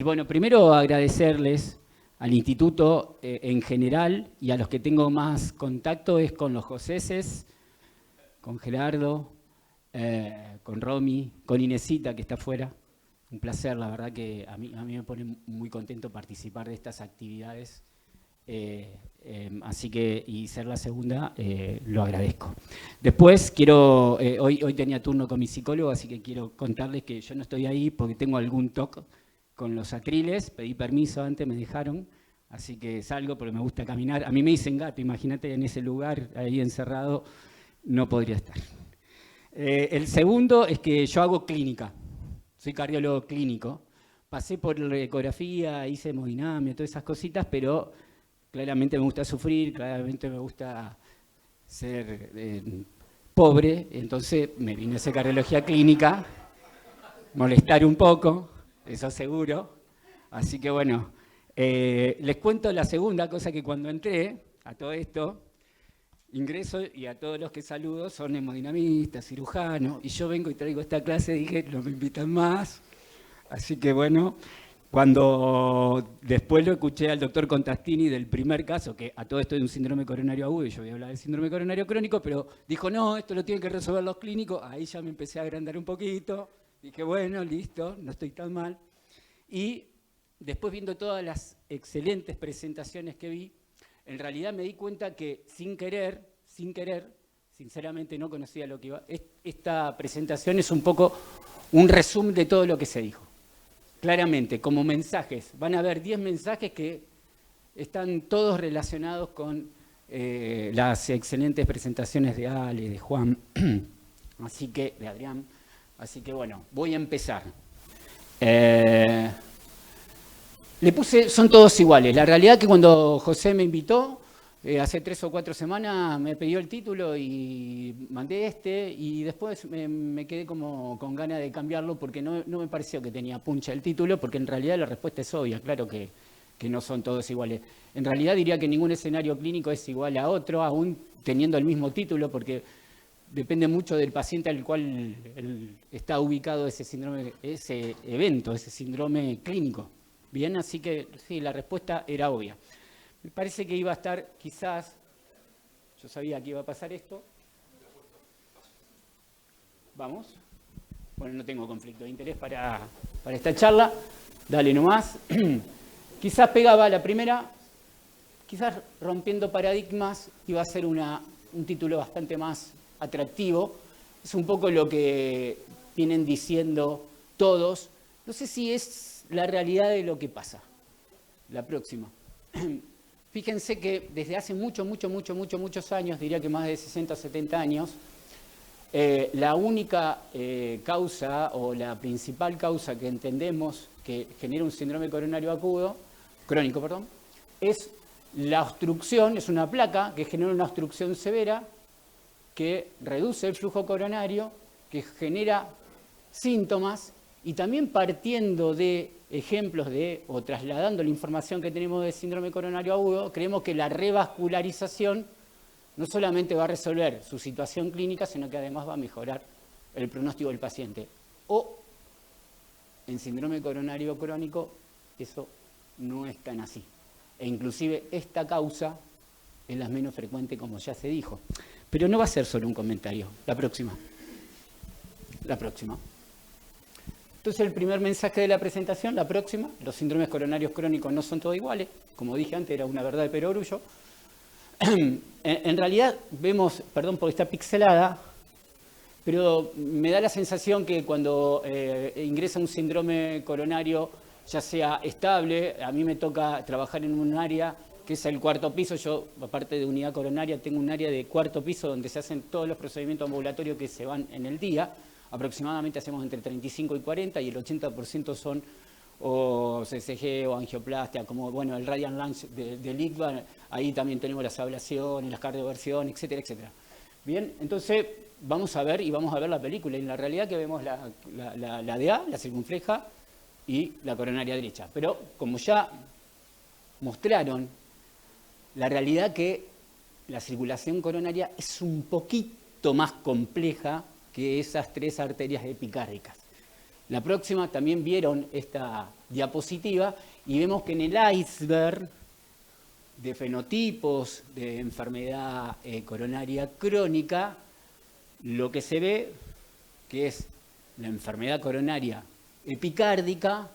Bueno, primero agradecerles al instituto en general y a los que tengo más contacto es con los Joseses, con Gerardo, con Romy, con Inesita que está afuera. Un placer, la verdad que a mí me pone muy contento participar de estas actividades. Así que, y ser la segunda, lo agradezco. Después quiero, hoy tenía turno con mi psicólogo, así que quiero contarles que yo no estoy ahí porque tengo algún toque con los acriles, pedí permiso antes, me dejaron, así que salgo porque me gusta caminar. A mí me dicen gato, imagínate en ese lugar, ahí encerrado, no podría estar. El segundo es que yo hago clínica, soy cardiólogo clínico. Pasé por la ecografía, hice hemodinamia, todas esas cositas, pero claramente me gusta sufrir, claramente me gusta ser pobre, entonces me vine a hacer cardiología clínica, molestar un poco, eso seguro. Así que bueno, les cuento la segunda cosa, que cuando entré a todo esto, ingreso y a todos los que saludo son hemodinamistas, cirujanos, y yo vengo y traigo esta clase, dije, no me invitan más. Así que bueno, cuando después lo escuché al doctor Contastini del primer caso, que a todo esto es un síndrome coronario agudo, y yo voy a hablar del síndrome coronario crónico, pero dijo, no, esto lo tienen que resolver los clínicos, ahí ya me empecé a agrandar un poquito, dije, bueno, listo, no estoy tan mal. Y después viendo todas las excelentes presentaciones que vi, en realidad me di cuenta que sin querer, sinceramente no conocía lo que iba. Esta presentación es un poco un resumen de todo lo que se dijo. Claramente, como mensajes, van a haber 10 mensajes que están todos relacionados con las excelentes presentaciones de Ale, de Juan, así que, de Adrián. Así que bueno, voy a empezar. Le puse, son todos iguales. La realidad es que cuando José me invitó, hace 3 o 4 semanas me pidió el título y mandé y después me quedé como con ganas de cambiarlo porque no me pareció que tenía puncha el título, porque en realidad la respuesta es obvia, claro que no son todos iguales. En realidad diría que ningún escenario clínico es igual a otro, aún teniendo el mismo título, porque depende mucho del paciente al cual está ubicado ese síndrome, ese evento, ese síndrome clínico. Bien, así que sí, la respuesta era obvia. Me parece que iba a estar quizás, yo sabía que iba a pasar esto. Vamos. Bueno, no tengo conflicto de interés para esta charla. Dale nomás. Quizás pegaba la primera, quizás rompiendo paradigmas iba a ser un título bastante más atractivo. Es un poco lo que vienen diciendo todos. No sé si es la realidad de lo que pasa. La próxima. Fíjense que desde hace muchos años, diría que más de 60 o 70 años, la única causa o la principal causa que entendemos que genera un síndrome coronario crónico, es la obstrucción, es una placa que genera una obstrucción severa que reduce el flujo coronario, que genera síntomas, y también partiendo de ejemplos o trasladando la información que tenemos del síndrome coronario agudo, creemos que la revascularización no solamente va a resolver su situación clínica, sino que además va a mejorar el pronóstico del paciente. O en síndrome coronario crónico eso no es tan así. E inclusive esta causa es la menos frecuente, como ya se dijo. Pero no va a ser solo un comentario. La próxima. Entonces el primer mensaje de la presentación, la próxima, los síndromes coronarios crónicos no son todos iguales, como dije antes, era una verdad de perogrullo. En realidad vemos, perdón porque está pixelada, pero me da la sensación que cuando ingresa un síndrome coronario, ya sea estable, a mí me toca trabajar en un área que es el 4º piso, yo aparte de unidad coronaria tengo un área de 4º piso donde se hacen todos los procedimientos ambulatorios que se van en el día. Aproximadamente hacemos entre 35 y 40 y el 80% son o CCG o angioplastia, como bueno, el Radiant Lunge del ICVA, ahí también tenemos las ablaciones, las cardioversiones, etcétera, etcétera. Bien, entonces vamos a ver la película y en la realidad que vemos la DA, la circunfleja y la coronaria derecha. Pero como ya mostraron, la realidad que la circulación coronaria es un poquito más compleja que esas 3 arterias epicárdicas. La próxima también vieron esta diapositiva y vemos que en el iceberg de fenotipos de enfermedad coronaria crónica, lo que se ve que es la enfermedad coronaria epicárdica,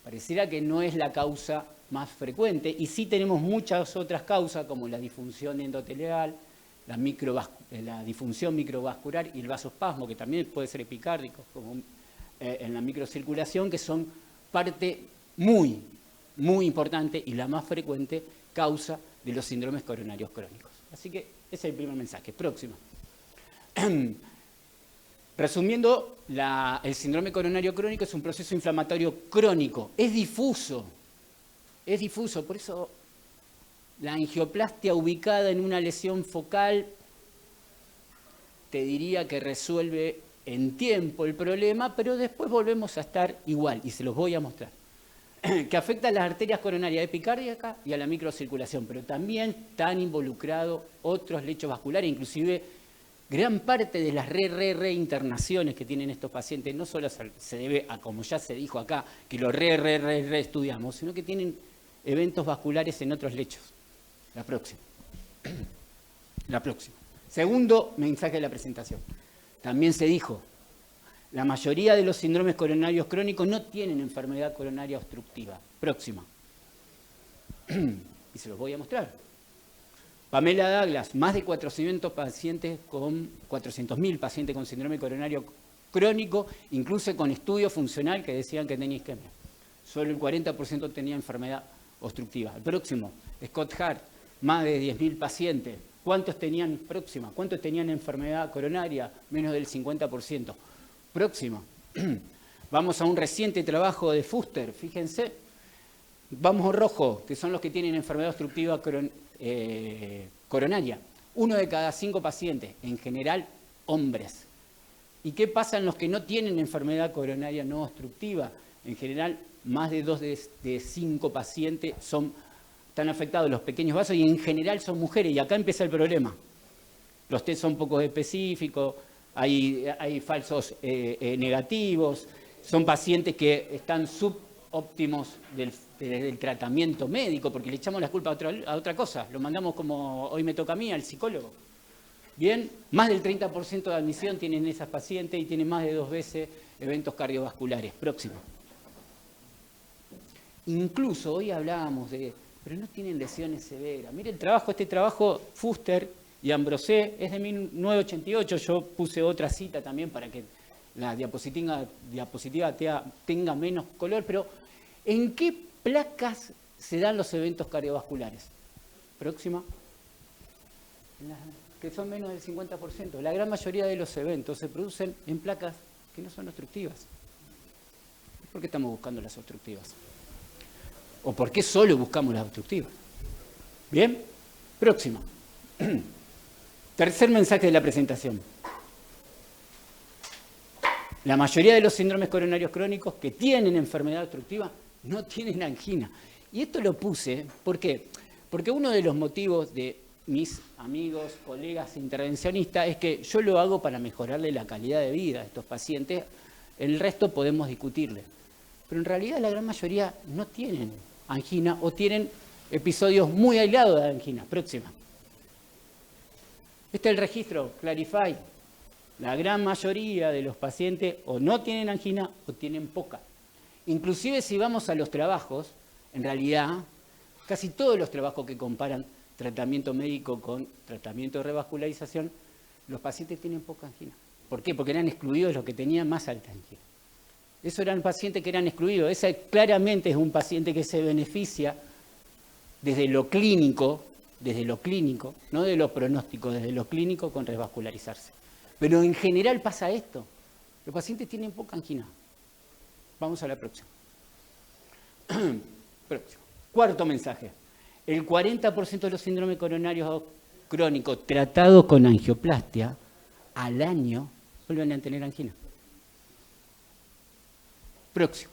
pareciera que no es la causa más frecuente, y sí tenemos muchas otras causas, como la disfunción endotelial, la disfunción microvascular y el vasospasmo, que también puede ser epicárdico, como en la microcirculación, que son parte muy, muy importante y la más frecuente causa de los síndromes coronarios crónicos. Así que ese es el primer mensaje. Próximo. Resumiendo, el síndrome coronario crónico es un proceso inflamatorio crónico. Es difuso, por eso la angioplastia ubicada en una lesión focal te diría que resuelve en tiempo el problema, pero después volvemos a estar igual, y se los voy a mostrar. Que afecta a las arterias coronarias epicárdicas y a la microcirculación, pero también están involucrados otros lechos vasculares, inclusive gran parte de las internaciones que tienen estos pacientes no solo se debe a, como ya se dijo acá, que lo estudiamos, sino que tienen eventos vasculares en otros lechos. La próxima. La próxima. Segundo mensaje de la presentación. También se dijo, la mayoría de los síndromes coronarios crónicos no tienen enfermedad coronaria obstructiva. Próxima. Y se los voy a mostrar. Pamela Douglas, más de 400.000 pacientes con síndrome coronario crónico, incluso con estudio funcional que decían que tenía isquemia. Solo el 40% tenía enfermedad obstructiva. El próximo, Scott Hart, más de 10.000 pacientes. ¿Cuántos tenían enfermedad coronaria? Menos del 50%. Próximo. Vamos a un reciente trabajo de Fuster, fíjense. Vamos rojo, que son los que tienen enfermedad obstructiva coronaria. 1 de cada 5 pacientes, en general hombres. ¿Y qué pasa en los que no tienen enfermedad coronaria no obstructiva? En general, más de 2 de 5 pacientes están afectados los pequeños vasos y en general son mujeres. Y acá empieza el problema. Los test son poco específicos, hay falsos negativos, son pacientes que están subóptimos del tratamiento médico, porque le echamos la culpa a otra cosa, lo mandamos como hoy me toca a mí, al psicólogo. Bien, más del 30% de admisión tienen esas pacientes y tienen más de 2 veces eventos cardiovasculares. Próximo. Incluso hoy hablábamos pero no tienen lesiones severas. Mire este trabajo, Fuster y Ambrosé, es de 1988, yo puse otra cita también para que la diapositiva tenga menos color, pero ¿en qué placas se dan los eventos cardiovasculares? Próxima. Que son menos del 50%. La gran mayoría de los eventos se producen en placas que no son obstructivas. ¿Por qué estamos buscando las obstructivas? ¿O por qué solo buscamos las obstructivas? Bien, próximo. Tercer mensaje de la presentación. La mayoría de los síndromes coronarios crónicos que tienen enfermedad obstructiva no tienen angina. Y esto lo puse, ¿por qué? Porque uno de los motivos de mis amigos, colegas intervencionistas es que yo lo hago para mejorarle la calidad de vida a estos pacientes, el resto podemos discutirle. Pero en realidad la gran mayoría no tienen angina o tienen episodios muy aislados de angina. Próxima. Este es el registro Clarify. La gran mayoría de los pacientes o no tienen angina o tienen poca. Inclusive si vamos a los trabajos, en realidad, casi todos los trabajos que comparan tratamiento médico con tratamiento de revascularización, los pacientes tienen poca angina. ¿Por qué? Porque eran excluidos los que tenían más alta angina. Esos eran pacientes que eran excluidos. Ese claramente es un paciente que se beneficia desde lo clínico, no de lo pronóstico, desde lo clínico con revascularizarse. Pero en general pasa esto. Los pacientes tienen poca angina. Vamos a la próxima. Próximo. Cuarto mensaje. El 40% de los síndromes coronarios crónicos tratados con angioplastia al año vuelven a tener angina. Próximo.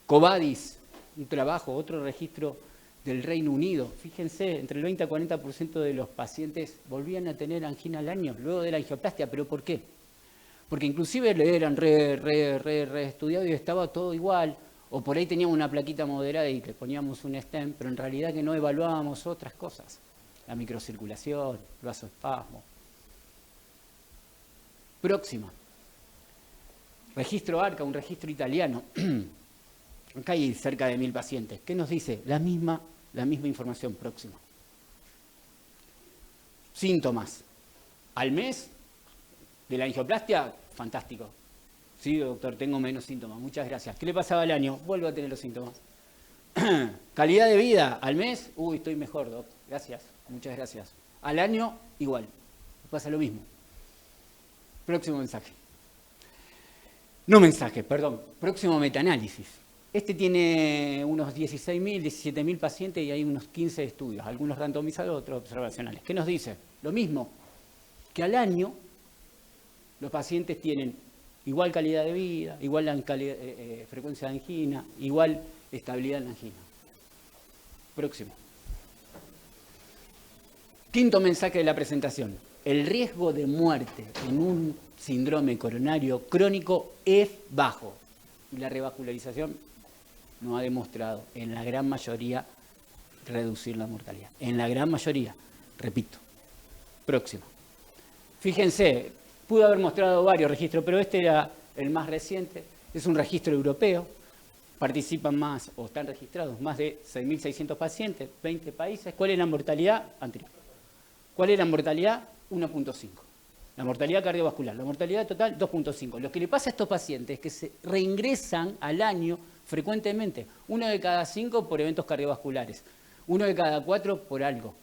Covadis, un trabajo, otro registro del Reino Unido. Fíjense, entre el 20 a 40% de los pacientes volvían a tener angina al año luego de la angioplastia. ¿Pero por qué? porque inclusive le eran re estudiado y estaba todo igual, o por ahí teníamos una plaquita moderada y le poníamos un stent, pero en realidad que no evaluábamos otras cosas, la microcirculación, el vasoespasmo. Próxima. Registro ARCA, un registro italiano. Acá hay cerca de 1000 pacientes. ¿Qué nos dice? La misma información. Próxima. Síntomas. Al mes de la angioplastia, fantástico. Sí, doctor, tengo menos síntomas. Muchas gracias. ¿Qué le pasaba al año? Vuelvo a tener los síntomas. Calidad de vida. Al mes, uy, estoy mejor, doc. Gracias. Muchas gracias. Al año, igual. Pasa lo mismo. Próximo mensaje. No mensaje, perdón. Próximo metaanálisis. Este tiene unos 16.000, 17.000 pacientes y hay unos 15 estudios, algunos randomizados, otros observacionales. ¿Qué nos dice? Lo mismo, que al año los pacientes tienen igual calidad de vida, igual frecuencia de angina, igual estabilidad en la angina. Próximo. Quinto mensaje de la presentación. El riesgo de muerte en un síndrome coronario crónico es bajo. Y la revascularización nos ha demostrado, en la gran mayoría, reducir la mortalidad. En la gran mayoría, repito. Próximo. Fíjense, pude haber mostrado varios registros, pero este era el más reciente. Es un registro europeo. Participan más, o están registrados, más de 6.600 pacientes, 20 países. ¿Cuál es la mortalidad anterior? ¿Cuál es la mortalidad? 1.5. La mortalidad cardiovascular. La mortalidad total, 2.5. Lo que le pasa a estos pacientes es que se reingresan al año frecuentemente. 1 de cada 5 por eventos cardiovasculares. 1 de cada 4 por algo.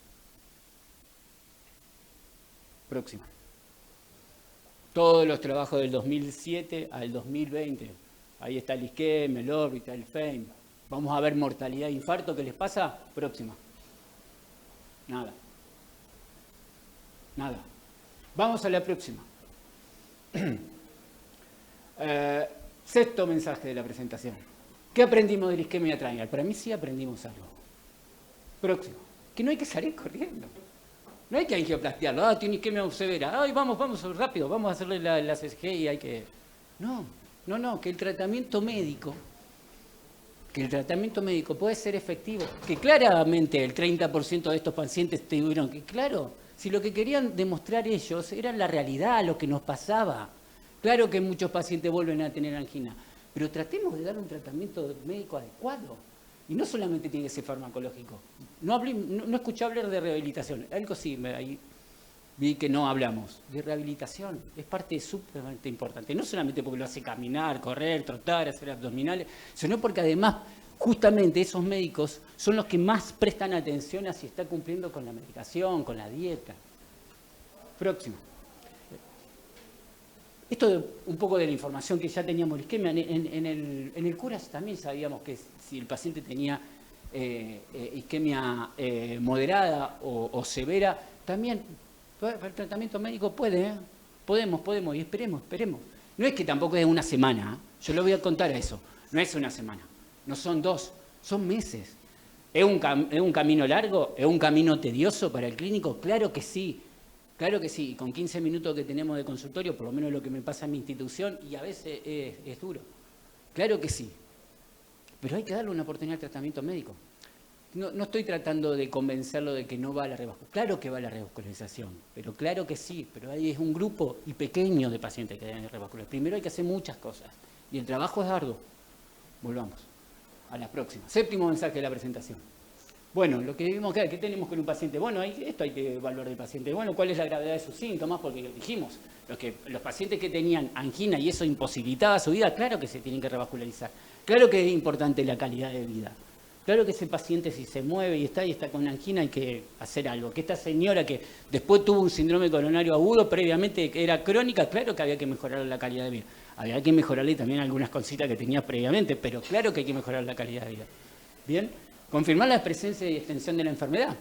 Próxima. Todos los trabajos del 2007 al 2020. Ahí está el isquemia, el órbita, el FEIM. Vamos a ver mortalidad de infarto. ¿Qué les pasa? Próxima. Nada. Nada. Vamos a la próxima. Sexto mensaje de la presentación. ¿Qué aprendimos de la isquemia triangular? Para mí sí aprendimos algo. Próximo. Que no hay que salir corriendo. No hay que angioplastiarlo. Ah, tiene isquemia severa. Ay, vamos rápido. Vamos a hacerle la CSG y hay que... No. Que el tratamiento médico puede ser efectivo. Que claramente el 30% de estos pacientes tuvieron que... Claro, si lo que querían demostrar ellos era la realidad, lo que nos pasaba. Claro que muchos pacientes vuelven a tener angina, pero tratemos de dar un tratamiento médico adecuado. Y no solamente tiene que ser farmacológico. No escuché hablar de rehabilitación. Algo sí, ahí vi que no hablamos. De rehabilitación. Es parte sumamente importante. No solamente porque lo hace caminar, correr, trotar, hacer abdominales, sino porque además justamente esos médicos son los que más prestan atención a si está cumpliendo con la medicación, con la dieta. Próximo. Esto es un poco de la información que ya teníamos de isquemia. En el CURAS también sabíamos que si el paciente tenía isquemia moderada o severa, también el tratamiento médico puede, podemos, y esperemos. No es que tampoco es una semana, yo le voy a contar a eso, no es una semana. No son 2, son meses. ¿Es un camino largo? ¿Es un camino tedioso para el clínico? Claro que sí. Con 15 minutos que tenemos de consultorio, por lo menos lo que me pasa en mi institución, y a veces es duro. Claro que sí. Pero hay que darle una oportunidad al tratamiento médico. No estoy tratando de convencerlo de que no va a la revascularización. Claro que va a la revascularización, pero claro que sí. Pero ahí es un grupo y pequeño de pacientes que deben revascularizar. Primero hay que hacer muchas cosas. Y el trabajo es arduo. Volvamos a la próxima. Séptimo mensaje de la presentación. Bueno, lo que vimos que ¿qué tenemos con un paciente? Bueno, esto hay que evaluar del paciente. Bueno, ¿cuál es la gravedad de sus síntomas? Porque dijimos, los pacientes que tenían angina y eso imposibilitaba su vida, claro que se tienen que revascularizar. Claro que es importante la calidad de vida. Claro que ese paciente si se mueve y está con angina hay que hacer algo. Que esta señora que después tuvo un síndrome coronario agudo, previamente que era crónica, claro que había que mejorar la calidad de vida. Había que mejorarle también algunas cositas que tenía previamente, pero claro que hay que mejorar la calidad de vida. ¿Bien? Confirmar la presencia y extensión de la enfermedad.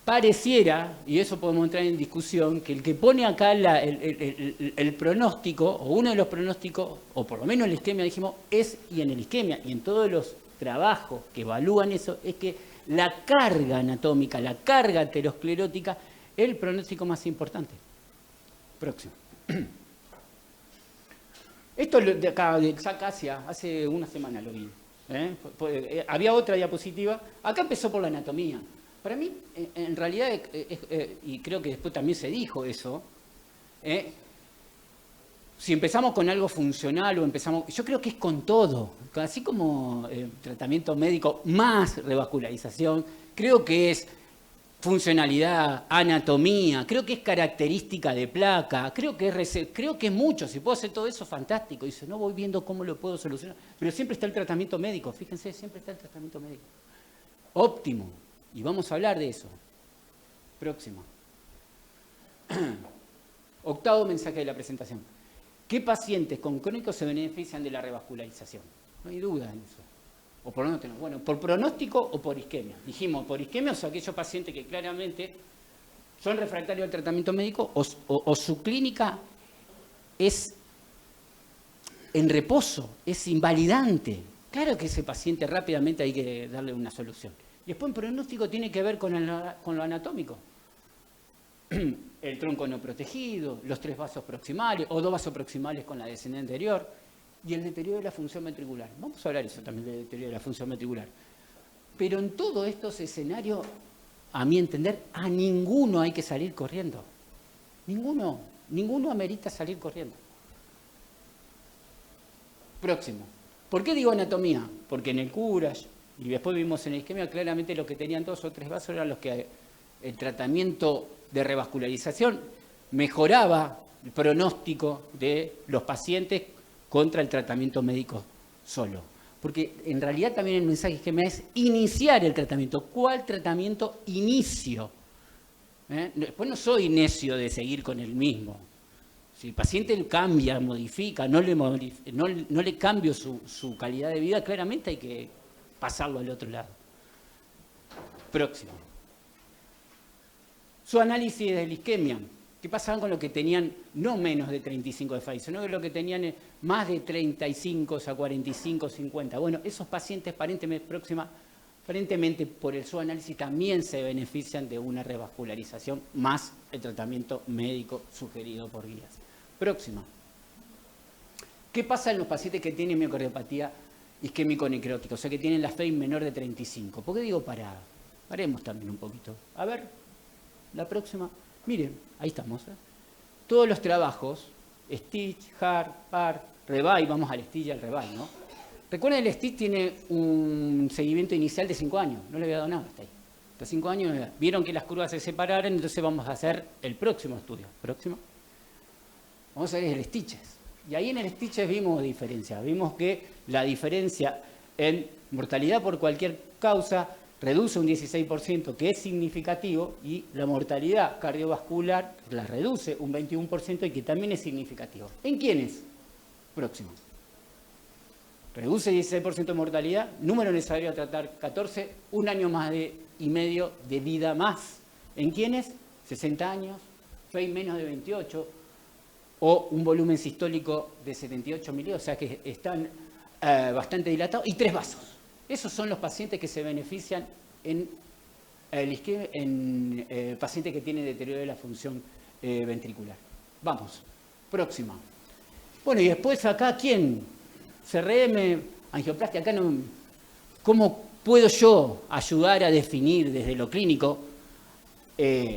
Pareciera, y eso podemos entrar en discusión, que el que pone acá el pronóstico, o uno de los pronósticos, o por lo menos la isquemia, dijimos, es, y en el isquemia, y en todos los trabajos que evalúan eso, es que la carga anatómica, la carga aterosclerótica, es el pronóstico más importante. Próximo. Esto de acá, de Sacasia, hace una semana lo vi. Había otra diapositiva. Acá empezó por la anatomía. Para mí, en realidad, y creo que después también se dijo eso, si empezamos con algo funcional o empezamos, yo creo que es con todo, así como tratamiento médico más revascularización, creo que es funcionalidad, anatomía, creo que es característica de placa, creo que es mucho, si puedo hacer todo eso, fantástico. Dice, no voy viendo cómo lo puedo solucionar, pero siempre está el tratamiento médico, fíjense, siempre está el tratamiento médico. Óptimo, y vamos a hablar de eso. Próximo. Octavo mensaje de la presentación. ¿Qué pacientes con crónicos se benefician de la revascularización? No hay duda en eso. O por pronóstico, bueno, por pronóstico o por isquemia. Dijimos, por isquemia, o sea, aquellos pacientes que claramente son refractarios al tratamiento médico o su clínica es en reposo, es invalidante. Claro que ese paciente rápidamente hay que darle una solución. Y después en pronóstico tiene que ver con lo anatómico. El tronco no protegido, los 3 vasos proximales o 2 vasos proximales con la descendente anterior y el deterioro de la función ventricular. Vamos a hablar eso también del deterioro de la función ventricular. Pero en todos estos escenarios, a mi entender, a ninguno hay que salir corriendo. Ninguno amerita salir corriendo. Próximo. ¿Por qué digo anatomía? Porque en el Courage, y después vimos en la isquemia, claramente los que tenían 2 o 3 vasos eran los que el tratamiento de revascularización mejoraba el pronóstico de los pacientes contra el tratamiento médico solo. Porque en realidad también el mensaje que me es iniciar el tratamiento. ¿Cuál tratamiento inicio? Después no soy necio de seguir con el mismo. Si el paciente cambia, modifica, no le cambio su calidad de vida, claramente hay que pasarlo al otro lado. Próximo. Su análisis de la isquemia. ¿Qué pasaba con los que tenían no menos de 35 de Pfizer, sino que los que tenían más de 35, o sea, 45, 50? Bueno, esos pacientes aparentemente por su análisis también se benefician de una revascularización más el tratamiento médico sugerido por guías. Próxima. ¿Qué pasa en los pacientes que tienen miocardiopatía isquémico-necrótica? O sea, que tienen la FEI menor de 35. ¿Por qué digo parada? Paremos también un poquito. A ver, la próxima. Miren, ahí estamos. Todos los trabajos, Stitch, Hart, PAR, Revive, vamos al Stitch y al Revive, ¿no? Recuerden, el Stitch tiene un seguimiento inicial de 5 años. No le había dado nada hasta ahí. Hasta 5 años vieron que las curvas se separaron, entonces vamos a hacer el próximo estudio. Próximo. Vamos a ver el Stitches. Y ahí en el Stitches vimos diferencia. Vimos que la diferencia en mortalidad por cualquier causa reduce un 16%, que es significativo, y la mortalidad cardiovascular la reduce un 21% y que también es significativo. ¿En quiénes? Próximo. Reduce 16% de mortalidad, número necesario a tratar 14, un año más y medio de vida más. ¿En quiénes? 60 años, FEI menos de 28, o un volumen sistólico de 78 mililitros, o sea que están bastante dilatados, y 3 vasos. Esos son los pacientes que se benefician en pacientes que tienen deterioro de la función ventricular. Vamos, próxima. Bueno, y después acá, ¿quién? CRM, angioplastia, acá no. ¿Cómo puedo yo ayudar a definir desde lo clínico?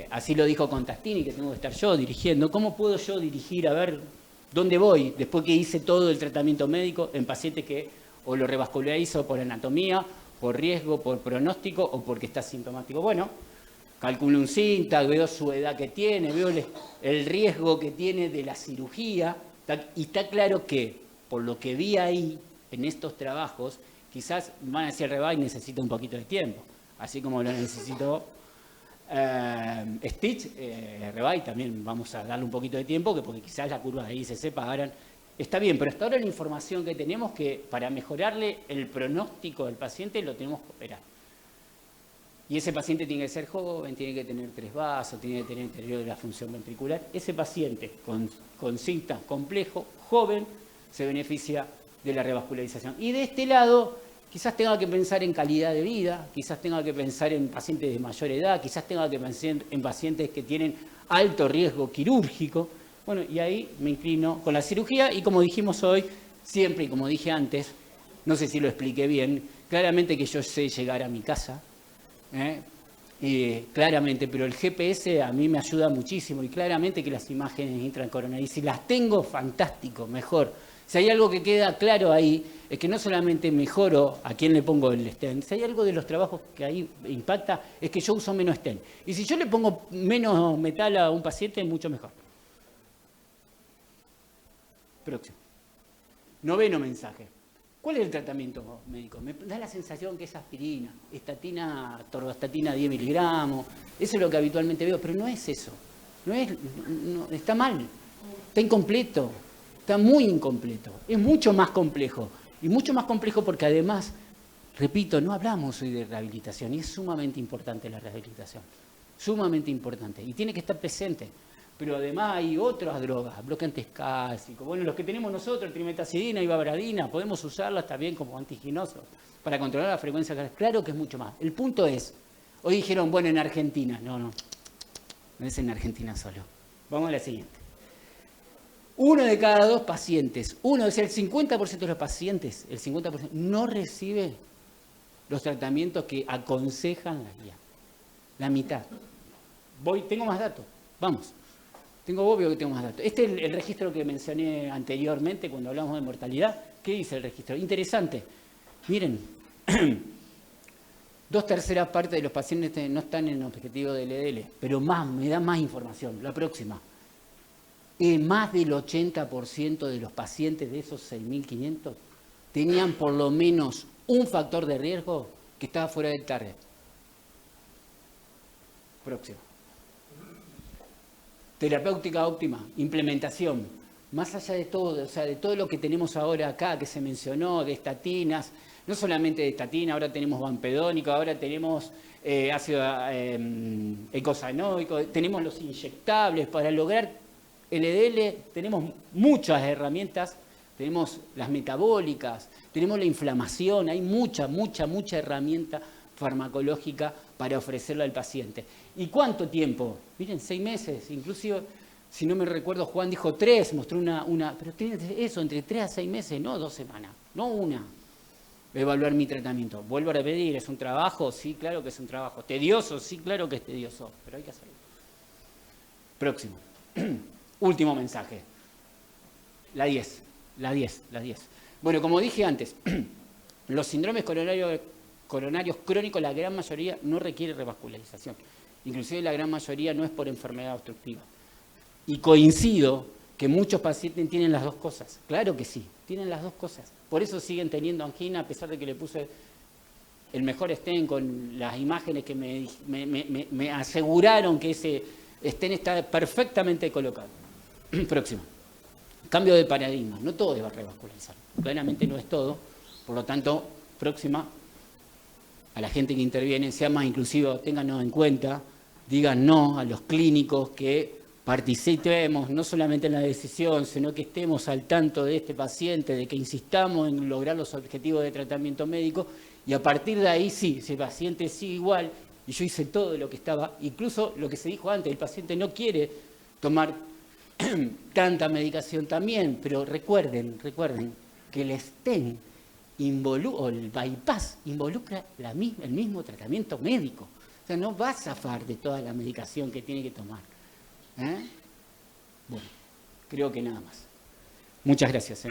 Así lo dijo Contastini, que tengo que estar yo dirigiendo. ¿Cómo puedo yo dirigir, a ver dónde voy, después que hice todo el tratamiento médico en pacientes que o lo revascularizo por anatomía, por riesgo, por pronóstico o porque está sintomático? Bueno, calculo un SINTAX, veo su edad que tiene, veo el riesgo que tiene de la cirugía, y está claro que, por lo que vi ahí, en estos trabajos, quizás van a decir Revive necesita un poquito de tiempo, así como lo necesitó Stitch, Revive también vamos a darle un poquito de tiempo, porque quizás las curvas de ahí se separan. Está bien, pero hasta ahora la información que tenemos, que para mejorarle el pronóstico del paciente lo tenemos que operar. Y ese paciente tiene que ser joven, tiene que tener 3 vasos, tiene que tener deterioro de la función ventricular. Ese paciente con síntomas complejos, joven, se beneficia de la revascularización. Y de este lado, quizás tenga que pensar en calidad de vida, quizás tenga que pensar en pacientes de mayor edad, quizás tenga que pensar en pacientes que tienen alto riesgo quirúrgico. Bueno, y ahí me inclino con la cirugía y como dijimos hoy, siempre y como dije antes, no sé si lo expliqué bien, claramente que yo sé llegar a mi casa, claramente, pero el GPS a mí me ayuda muchísimo y claramente que las imágenes intracoronarias, si las tengo, fantástico, mejor. Si hay algo que queda claro ahí, es que no solamente mejoro a quién le pongo el stent, si hay algo de los trabajos que ahí impacta, es que yo uso menos stent. Y si yo le pongo menos metal a un paciente, mucho mejor. Próximo. Noveno mensaje. ¿Cuál es el tratamiento médico? Me da la sensación que es aspirina, torvastatina 10 miligramos, eso es lo que habitualmente veo, pero no es eso. Está mal, está incompleto, está muy incompleto, es mucho más complejo. Y mucho más complejo porque además, repito, no hablamos hoy de rehabilitación y es sumamente importante la rehabilitación, sumamente importante y tiene que estar presente. Pero además hay otras drogas, bloqueantes cálcicos. Bueno, los que tenemos nosotros, trimetazidina y bavardina, podemos usarlas también como antiginosos para controlar la frecuencia cardíaca. Claro que es mucho más. El punto es, hoy dijeron, bueno, en Argentina. No es en Argentina solo. Vamos a la siguiente. 1 de cada 2 pacientes, el 50% de los pacientes, el 50% no recibe los tratamientos que aconsejan la guía. La mitad. Tengo más datos. Vamos. Obvio que tengo más datos. Este es el registro que mencioné anteriormente cuando hablamos de mortalidad. ¿Qué dice el registro? Interesante. Miren, 2/3 partes de los pacientes no están en objetivo del LDL, pero me da más información. La próxima. Más del 80% de los pacientes de esos 6.500 tenían por lo menos un factor de riesgo que estaba fuera del target. Próximo. Terapéutica óptima, implementación. Más allá de todo, o sea, de todo lo que tenemos ahora acá, que se mencionó, de estatinas, no solamente de estatina, ahora tenemos vampedónico, ahora tenemos ácido eicosanoico, tenemos los inyectables. Para lograr LDL tenemos muchas herramientas, tenemos las metabólicas, tenemos la inflamación, hay mucha herramienta farmacológica para ofrecerla al paciente. ¿Y cuánto tiempo? Miren, 6 meses, inclusive, si no me recuerdo, Juan dijo 3, mostró pero tiene eso, entre 3 a 6 meses, no 2 semanas, no una. Evaluar mi tratamiento. Vuelvo a repetir, ¿es un trabajo? Sí, claro que es un trabajo. ¿Tedioso? Sí, claro que es tedioso, pero hay que hacerlo. Próximo. Último mensaje. La 10. Bueno, como dije antes, los síndromes coronarios crónicos, la gran mayoría no requiere revascularización. Inclusive la gran mayoría no es por enfermedad obstructiva. Y coincido que muchos pacientes tienen las dos cosas. Claro que sí, tienen las dos cosas. Por eso siguen teniendo angina, a pesar de que le puse el mejor stent con las imágenes que me aseguraron que ese stent está perfectamente colocado. Próximo. Cambio de paradigma. No todo es revascularizar. Claramente no es todo. Por lo tanto, próxima. A la gente que interviene, sea más inclusivo, téngannos en cuenta, digan no a los clínicos, que participemos no solamente en la decisión, sino que estemos al tanto de este paciente, de que insistamos en lograr los objetivos de tratamiento médico y a partir de ahí sí, ese paciente sigue igual y yo hice todo lo que estaba, incluso lo que se dijo antes, el paciente no quiere tomar tanta medicación también, pero recuerden que el stent o el bypass involucra el mismo tratamiento médico. O sea, no va a zafar de toda la medicación que tiene que tomar. Bueno, creo que nada más. Muchas gracias.